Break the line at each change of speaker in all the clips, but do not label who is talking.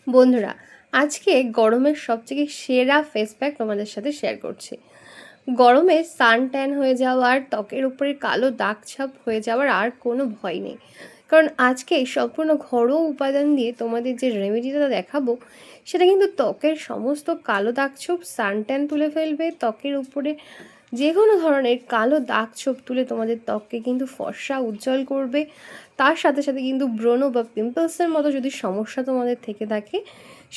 বন্ধুরা, আজকে গরমের সবথেকে সেরা ফেস প্যাক তোমাদের সাথে শেয়ার করছি। গরমে সান ট্যান হয়ে যাওয়ার, ত্বকের উপরে কালো দাগ ছাপ হয়ে যাওয়ার আর কোনো ভয় নেই। কারণ আজকে সম্পূর্ণ ঘরোয়া উপাদান দিয়ে তোমাদের যে রেমেডিটা দেখাবো, সেটা কিন্তু ত্বকের সমস্ত কালো দাগ ছোপ, সান ট্যান তুলে ফেলবে। ত্বকের উপরে যে কোনো ধরনের কালো দাগ ছোপ তুলে তোমাদের ত্বককে কিন্তু ফর্সা উজ্জ্বল করবে। তার সাথে সাথে কিন্তু ব্রণ বা পিম্পলসের মতো যদি সমস্যা তোমাদের থেকে থাকে,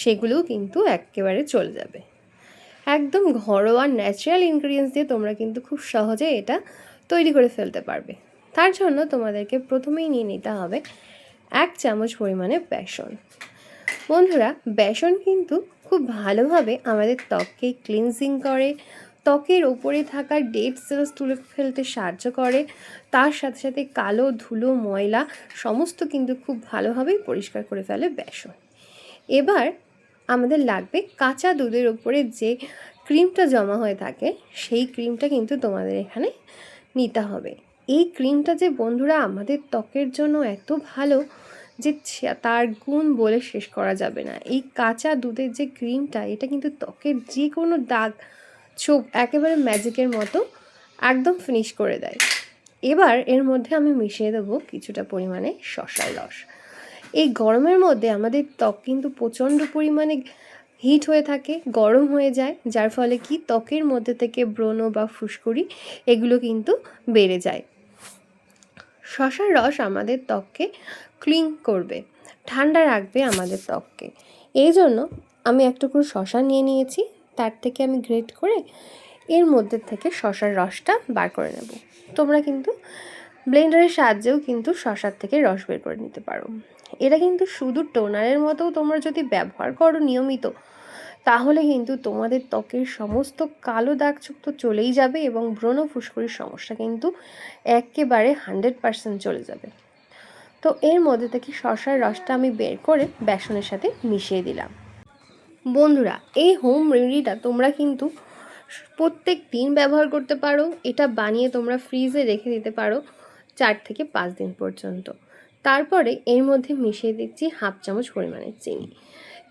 সেগুলোও কিন্তু একেবারে চলে যাবে। একদম ঘরোয়া ন্যাচারাল ইনগ্রিডিয়েন্টস দিয়ে তোমরা কিন্তু খুব সহজে এটা তৈরি করে ফেলতে পারবে। তার জন্য তোমাদেরকে প্রথমেই নিয়ে নিতে হবে 1 চামচ পরিমাণে বেসন। বন্ধুরা, বেসন কিন্তু খুব ভালোভাবে আমাদের ত্বককে ক্লিনজিং করে, ত্বকের ওপরে থাকা ডেড সেলস তুলে ফেলতে সাহায্য করে। তার সাথে সাথে কালো ধুলো ময়লা সমস্ত কিন্তু খুব ভালোভাবেই পরিষ্কার করে ফেলে বেসন। এবার আমাদের লাগবে কাঁচা দুধের ওপরে যে ক্রিমটা জমা হয়ে থাকে, সেই ক্রিমটা কিন্তু তোমাদের এখানে নিতে হবে। এই ক্রিমটা যে বন্ধুরা আমাদের ত্বকের জন্য এত ভালো যে তার গুণ বলে শেষ করা যাবে না। এই কাঁচা দুধের যে ক্রিমটা, এটা কিন্তু ত্বকের যে কোনো দাগ ছোপ একেবারে ম্যাজিকের মতো একদম ফিনিশ করে দেয়। এবার এর মধ্যে আমি মিশিয়ে দেবো কিছুটা পরিমাণে শসার রস। এই গরমের মধ্যে আমাদের ত্বক কিন্তু প্রচণ্ড পরিমাণে হিট হয়ে থাকে, গরম হয়ে যায়, যার ফলে কি ত্বকের মধ্যে থেকে ব্রণ বা ফুসকুড়ি এগুলো কিন্তু বেড়ে যায়। শসার রস আমাদের ত্বককে ক্লিন করবে, ঠান্ডা রাখবে আমাদের ত্বককে। এই জন্য আমি একটু করে শসা নিয়ে নিয়েছি, তার থেকে আমি গ্রেট করে এর মধ্যে থেকে শসার রসটা বার করে নেব। তোমরা কিন্তু ব্লেন্ডারের সাহায্যেও কিন্তু শসার থেকে রস বের করে নিতে পারো। এটা কিন্তু শুধু টোনারের মতো তোমরা যদি ব্যবহার করো নিয়মিত, তাহলে কিন্তু তোমাদের ত্বকের সমস্ত কালো দাগ ছোপ তো চলেই যাবে এবং ব্রণ ফুসকুড়ির সমস্যা কিন্তু একেবারে 100% চলে যাবে। তো এর মধ্যে থেকে শসার রসটা আমি বের করে বেসনের সাথে মিশিয়ে দিলাম। বন্ধুরা, এই হোম রেমেডিটা তোমরা কিন্তু প্রত্যেক দিন ব্যবহার করতে পারো। এটা বানিয়ে তোমরা ফ্রিজে রেখে দিতে পারো 4 থেকে 5 দিন পর্যন্ত। তারপরে এর মধ্যে মিশিয়ে দিচ্ছি 1/2 চামচ পরিমাণে চিনি।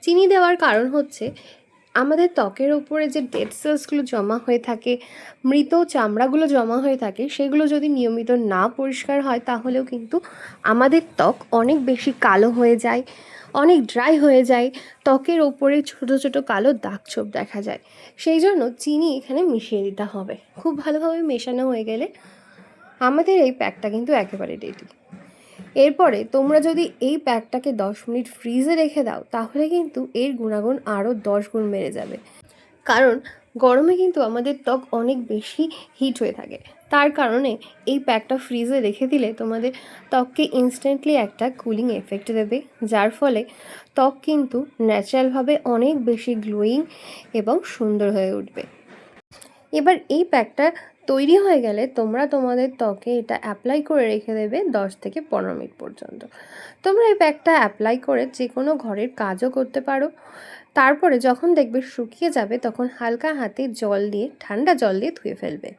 চিনি দেওয়ার কারণ হচ্ছে আমাদের ত্বকের ওপরে যে ডেড সেলসগুলো জমা হয়ে থাকে, মৃত চামড়াগুলো জমা হয়ে থাকে, সেগুলো যদি নিয়মিত না পরিষ্কার হয়, তাহলেও কিন্তু আমাদের ত্বক অনেক বেশি কালো হয়ে যায়, অনেক ড্রাই হয়ে যায়, ত্বকের ওপরে ছোট ছোট কালো দাগ ছোপ দেখা যায়। সেই জন্য চিনি এখানে মিশিয়ে দিতে হবে। খুব ভালোভাবে মেশানো হয়ে গেলে আমাদের এই প্যাকটা কিন্তু একেবারে রেডি। এরপরে তোমরা যদি এই প্যাকটাকে 10 মিনিট ফ্রিজে রেখে দাও, তাহলে কিন্তু এর গুণাগুণ আরও 10 গুণ বেড়ে যাবে। কারণ গরমে কিন্তু আমাদের ত্বক অনেক বেশি হিট হয়ে থাকে, তার কারণে এই প্যাকটা ফ্রিজে রেখে দিলে তোমাদের ত্বককে ইনস্ট্যান্টলি একটা কুলিং এফেক্ট দেবে, যার ফলে ত্বক কিন্তু ন্যাচারালভাবে অনেক বেশি গ্লোয়িং এবং সুন্দর হয়ে উঠবে। এবার এই প্যাকটা তৈরি হয়ে গেলে তোমরা তোমাদের ত্বকে এটা অ্যাপ্লাই করে রেখে দেবে 10 থেকে 15 মিনিট পর্যন্ত। তোমরা এই প্যাকটা অ্যাপ্লাই করে যে কোনো ঘরের কাজও করতে পারো। তারপরে যখন দেখবে শুকিয়ে যাবে, তখন হালকা হাতে জল দিয়ে, ঠান্ডা জল দিয়ে ধুয়ে ফেলবে।